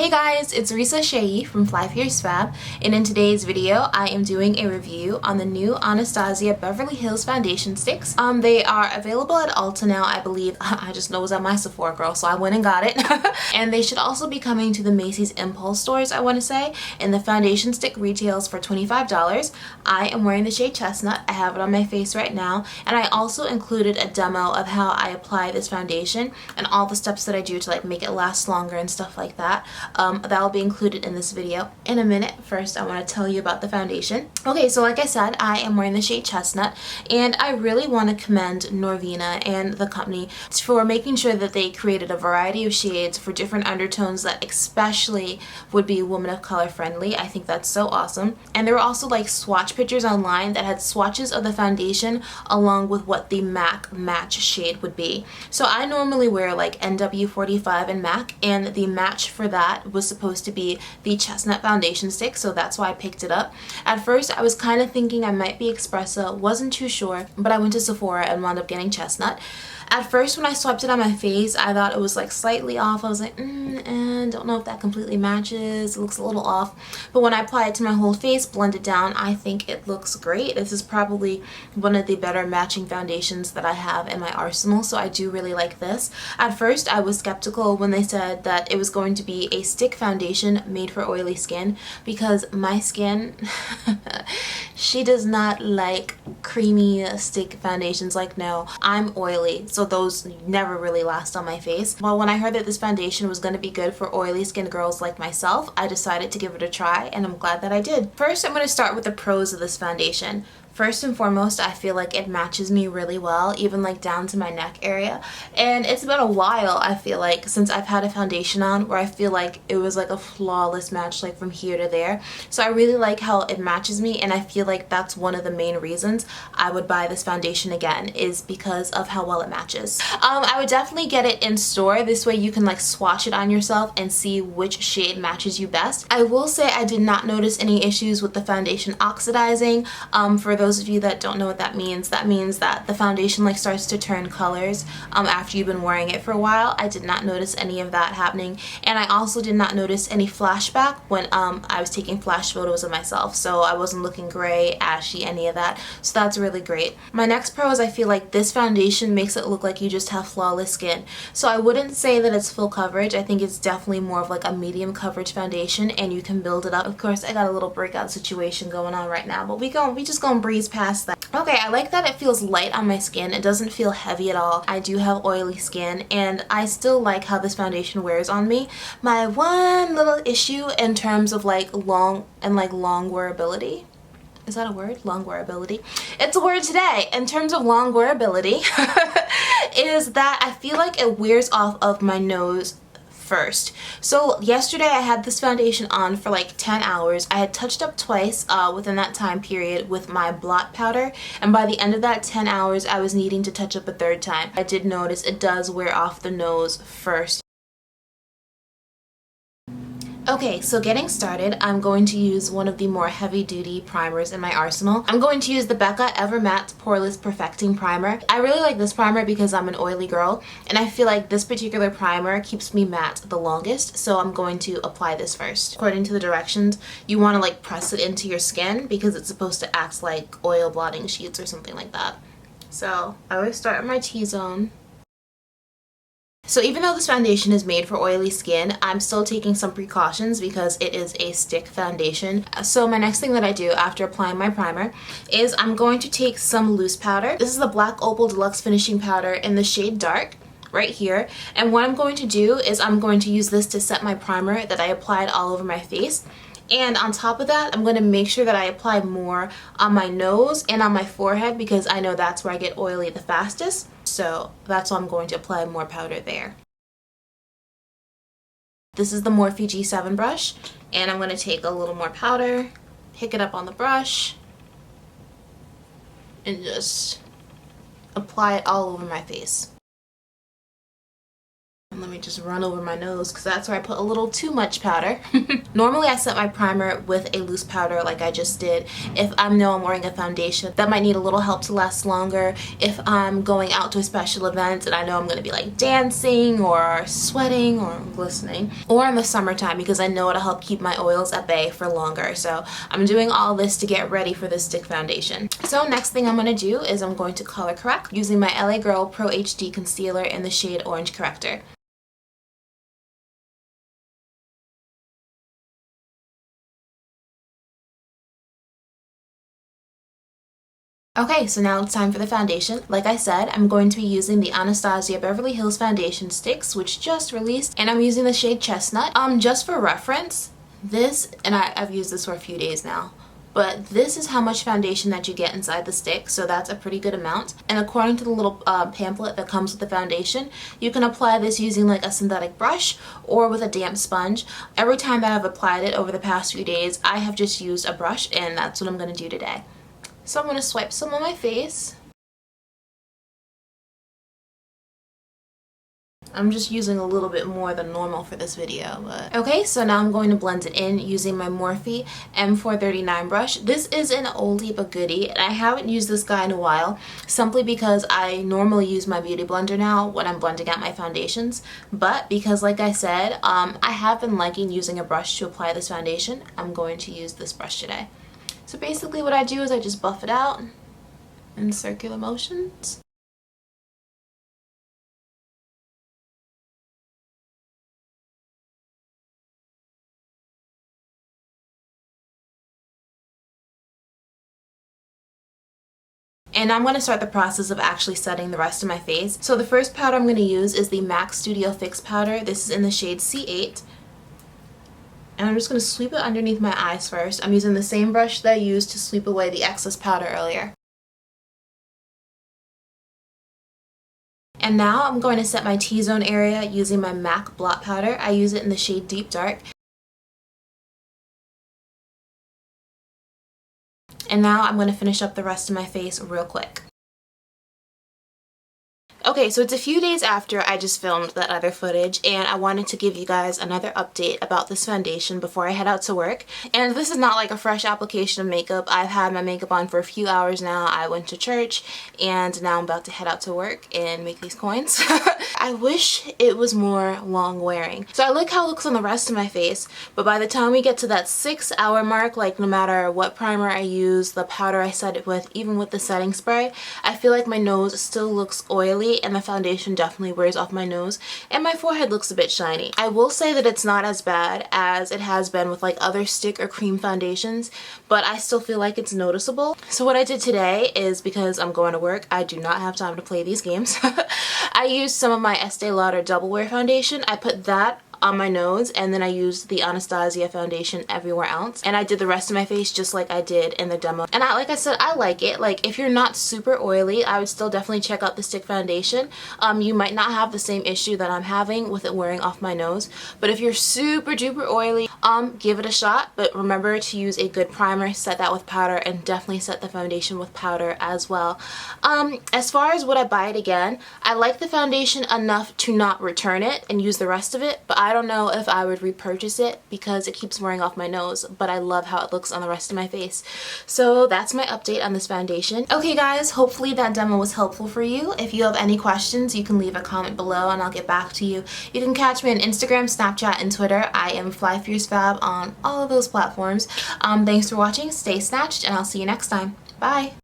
Hey guys, it's Risa Shea from FlyFierceFab, and in today's video I am doing a review on the new Anastasia Beverly Hills foundation sticks. They are available at Ulta now, I believe. I just know it was at my Sephora, girl, so I went and got it. And they should also be coming to the Macy's Impulse stores, I want to say, and the foundation stick retails for $25. I am wearing the shade Chestnut. I have it on my face right now, and I also included a demo of how I apply this foundation and all the steps that I do to like make it last longer and stuff like that. That will be included in this video in a minute. First, I want to tell you about the foundation. Okay, so like I said, I am wearing the shade Chestnut, and I really want to commend Norvina and the company for making sure that they created a variety of shades for different undertones that especially would be women of color friendly. I think that's so awesome. And there were also like swatch pictures online that had swatches of the foundation along with what the MAC match shade would be. So I normally wear like NW45 and MAC, and the match for that was supposed to be the Chestnut foundation stick, so that's why I picked it up. At first I was kind of thinking I might be Espresso, wasn't too sure, but I went to Sephora and wound up getting Chestnut. At first when I swiped it on my face, I thought it was like slightly off. I was like, and don't know if that completely matches. It looks a little off. But when I apply it to my whole face, blend it down, I think it looks great. This is probably one of the better matching foundations that I have in my arsenal, so I do really like this. At first I was skeptical when they said that it was going to be a stick foundation made for oily skin, because my skin, she does not like creamy stick foundations. Like, no, I'm oily, so those never really last on my face. Well, when I heard that this foundation was going to be good for oily skin girls like myself, I decided to give it a try, and I'm glad that I did. First, I'm going to start with the pros of this foundation. First and foremost, I feel like it matches me really well, even like down to my neck area. And it's been a while, I feel like, since I've had a foundation on where I feel like it was like a flawless match, like from here to there. So I really like how it matches me, and I feel like that's one of the main reasons I would buy this foundation again, is because of how well it matches. I would definitely get it in store. This way you can like swatch it on yourself and see which shade matches you best. I will say I did not notice any issues with the foundation oxidizing. For those of you that don't know what that means that the foundation like starts to turn colors after you've been wearing it for a while. I did not notice any of that happening, and I also did not notice any flashback when I was taking flash photos of myself, so I wasn't looking gray, ashy, any of that, so that's really great. My next pro is I feel like this foundation makes it look like you just have flawless skin. So I wouldn't say that it's full coverage. I think it's definitely more of like a medium coverage foundation, and you can build it up. Of course, I got a little breakout situation going on right now, but we just gonna breeze past that. Okay, I like that it feels light on my skin. It doesn't feel heavy at all. I do have oily skin, and I still like how this foundation wears on me. My one little issue in terms of like long wearability, is that a word? Long wearability. It's a word today. In terms of long wearability, is that I feel like it wears off of my nose first. So yesterday I had this foundation on for like 10 hours. I had touched up twice within that time period with my blot powder, and by the end of that 10 hours I was needing to touch up a third time. I did notice it does wear off the nose first. Okay, so getting started, I'm going to use one of the more heavy-duty primers in my arsenal. I'm going to use the Becca Evermatte Poreless Perfecting Primer. I really like this primer because I'm an oily girl, and I feel like this particular primer keeps me matte the longest, so I'm going to apply this first. According to the directions, you want to like press it into your skin because it's supposed to act like oil blotting sheets or something like that. So I always start at my T-zone. So even though this foundation is made for oily skin, I'm still taking some precautions because it is a stick foundation. So my next thing that I do after applying my primer is I'm going to take some loose powder. This is the Black Opal Deluxe Finishing Powder in the shade Dark, right here. And what I'm going to do is I'm going to use this to set my primer that I applied all over my face. And on top of that, I'm going to make sure that I apply more on my nose and on my forehead because I know that's where I get oily the fastest. So that's why I'm going to apply more powder there. This is the Morphe G7 brush, and I'm going to take a little more powder, pick it up on the brush, and just apply it all over my face. And let me just run over my nose because that's where I put a little too much powder. Normally I set my primer with a loose powder like I just did. If I know I'm wearing a foundation that might need a little help to last longer, if I'm going out to a special event and I know I'm going to be like dancing or sweating or glistening, or in the summertime because I know it'll help keep my oils at bay for longer. So I'm doing all this to get ready for this stick foundation. So next thing I'm going to do is I'm going to color correct using my LA Girl Pro HD Concealer in the shade Orange Corrector. Okay, so now it's time for the foundation. Like I said, I'm going to be using the Anastasia Beverly Hills Foundation Sticks, which just released, and I'm using the shade Chestnut. Just for reference, this, and I've used this for a few days now, but this is how much foundation that you get inside the stick, so that's a pretty good amount. And according to the little pamphlet that comes with the foundation, you can apply this using like a synthetic brush or with a damp sponge. Every time that I've applied it over the past few days, I have just used a brush, and that's what I'm going to do today. So I'm going to swipe some on my face. I'm just using a little bit more than normal for this video, but okay, so now I'm going to blend it in using my Morphe M439 brush. This is an oldie but goodie, and I haven't used this guy in a while simply because I normally use my beauty blender now when I'm blending out my foundations, but because like I said, I have been liking using a brush to apply this foundation, I'm going to use this brush today. So basically what I do is I just buff it out in circular motions. And I'm going to start the process of actually setting the rest of my face. So the first powder I'm going to use is the MAC Studio Fix powder. This is in the shade C8. And I'm just going to sweep it underneath my eyes first. I'm using the same brush that I used to sweep away the excess powder earlier. And now I'm going to set my T-zone area using my MAC blot powder. I use it in the shade Deep Dark. And now I'm going to finish up the rest of my face real quick. Okay, so it's a few days after I just filmed that other footage, and I wanted to give you guys another update about this foundation before I head out to work. And this is not like a fresh application of makeup. I've had my makeup on for a few hours now. I went to church, and now I'm about to head out to work and make these coins. I wish it was more long wearing. So I like how it looks on the rest of my face, but by the time we get to that 6-hour mark, like no matter what primer I use, the powder I set it with, even with the setting spray, I feel like my nose still looks oily and the foundation definitely wears off my nose, and my forehead looks a bit shiny. I will say that it's not as bad as it has been with like other stick or cream foundations, but I still feel like it's noticeable. So what I did today is, because I'm going to work, I do not have time to play these games. I used some of my Estee Lauder Doublewear foundation. I put that on my nose, and then I used the Anastasia foundation everywhere else, and I did the rest of my face just like I did in the demo. And like I said, I like it. Like, if you're not super oily, I would still definitely check out the stick foundation. You might not have the same issue that I'm having with it wearing off my nose, but if you're super duper oily, give it a shot. But remember to use a good primer, set that with powder, and definitely set the foundation with powder as well. As far as would I buy it again, I like the foundation enough to not return it and use the rest of it, but I don't know if I would repurchase it because it keeps wearing off my nose, but I love how it looks on the rest of my face. So that's my update on this foundation. Okay guys, hopefully that demo was helpful for you. If you have any questions, you can leave a comment below and I'll get back to you. You can catch me on Instagram, Snapchat, and Twitter. I am FlyFierceFab on all of those platforms. Thanks for watching, stay snatched, and I'll see you next time. Bye!